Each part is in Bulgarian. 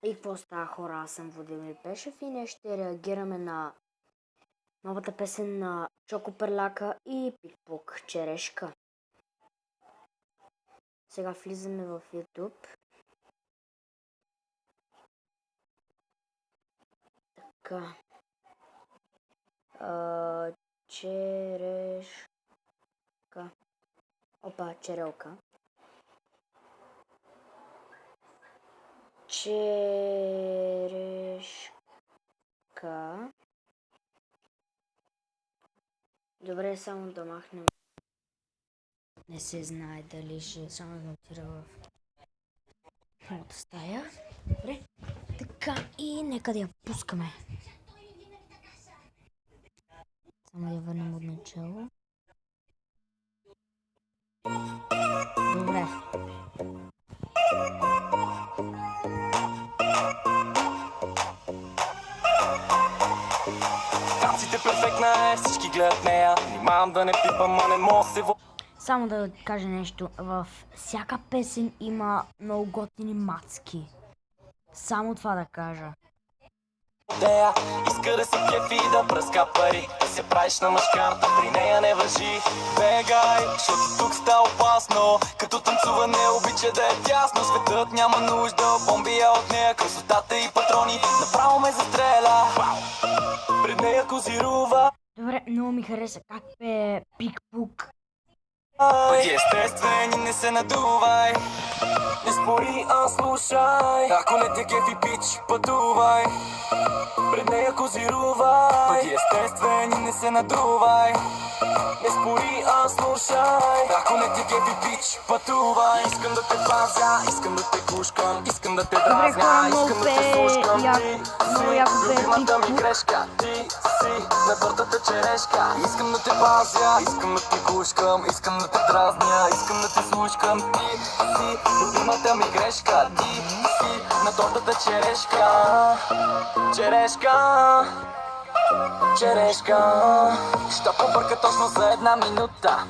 И какво става, хора? Аз съм Владимир Пешев и днес ще реагираме на новата песен на Чоко Перляка и Пикпук Черешка. Сега влизаме в YouTube. Така. Черешка. Опа, черелка. Черешка. Добре, само да махнем. Не се знае дали ще само да отира в моята стая. Добре. Така, и нека да я пускаме. Само да я върнем от начало. Добре. Танците перфектна е, всички гледат нея. Внимавам да не пипам, а не мога се Само да кажа нещо. Във всяка песен има много готини мацки. Само това да кажа. водея. Иска да си кефи и да пръска пари. Да се правиш на мъжкарта, при нея не въжи. Бегай, защото тук ста опасно. Като танцува не обича да е тясно. Светът няма нужда, бомбия от нея. Красотата и патрони направо ме застреля. Пред нея козирува. Добре, много ми хареса как пее Пикпук. Бъди естествен и не се надувай. Не спори, а слушай. Ако не те кефи, пич, пътувай. Пред нея козирувай. Бъди естествен и не се надувай. Не спори, а слушай. Ако не те кефи, пич, пътувай. Искам да те пазя, искам да те кушкам. Искам да те дразня, искам да те слушкам. Ти си любимата ми грешка. Ти си на тортата черешка. Искам да те пазя, искам да те кушкам. Искам да те дразня, искам да те слушкам. Ти си любимата ми грешка. Ти си на тортата черешка. Черешка. Черешка. Ще побърка точно за една минута.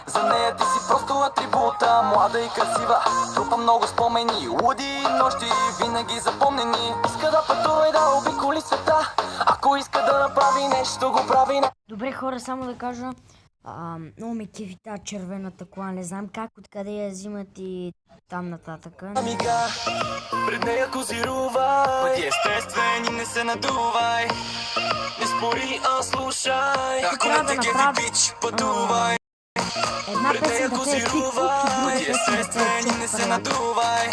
За нея ти си просто атрибута. Млада и красива, трупа много спомени. Луди нощи, винаги запомнени. Иска да пътува и да обиколи света. Ако иска да направи нещо, го прави. Добре, хора, само да кажа. Много ме кефи тази червената кола. Не знам как, откъде я взимат и там нататък. Амига, пред нея козирувай. Бъди естествен и не се надувай. Не спори, а слушай. Ако не те кефи, бич, пътувай. Една песен да те е Пикпук и друга песен да те е не се надувай.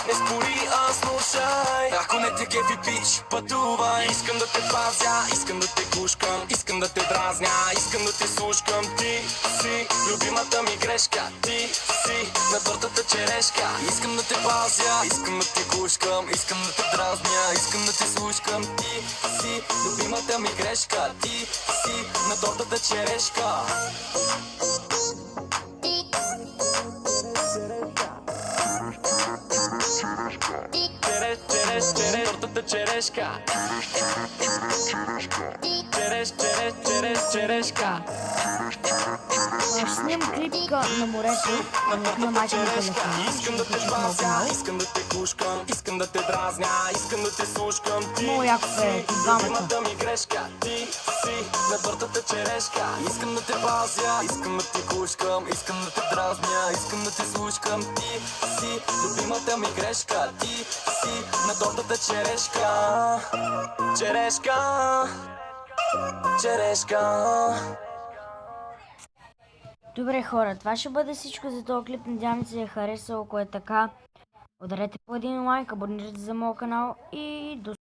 Не спори, а слушай. Ако не те кефи, пич, пътувай. Искам да те пазя, искам да те кушкам. Искам да те дразня, искам да те слушкам. Ти си любимата ми грешка. Ти си на тортата черешка. Искам да те пазя, искам да те кушкам. Искам да те дразня, искам да те слушкам. Ти си любимата ми грешка. Ти си на тортата черешка. Тортата черешка. Черешка. Ще снимам клипка на морето на майка на телефона. Искам да те пазя, искам да те кушкам. Искам да те дразня, искам да те слушкам. Много яко пее, двамата. Любимата ми грешка. Ти си на тортата черешка. Искам да те пазя, искам да те кушкам. Искам да те дразня, искам да те слушкам. Ти си любимата ми грешка. Ти си на тортата черешка. Черешка. Черешка. Добре, хора, това ще бъде всичко за този клип. Надявам се е харесало. Ако е така, ударете по един лайк, абонирайте за моят канал и до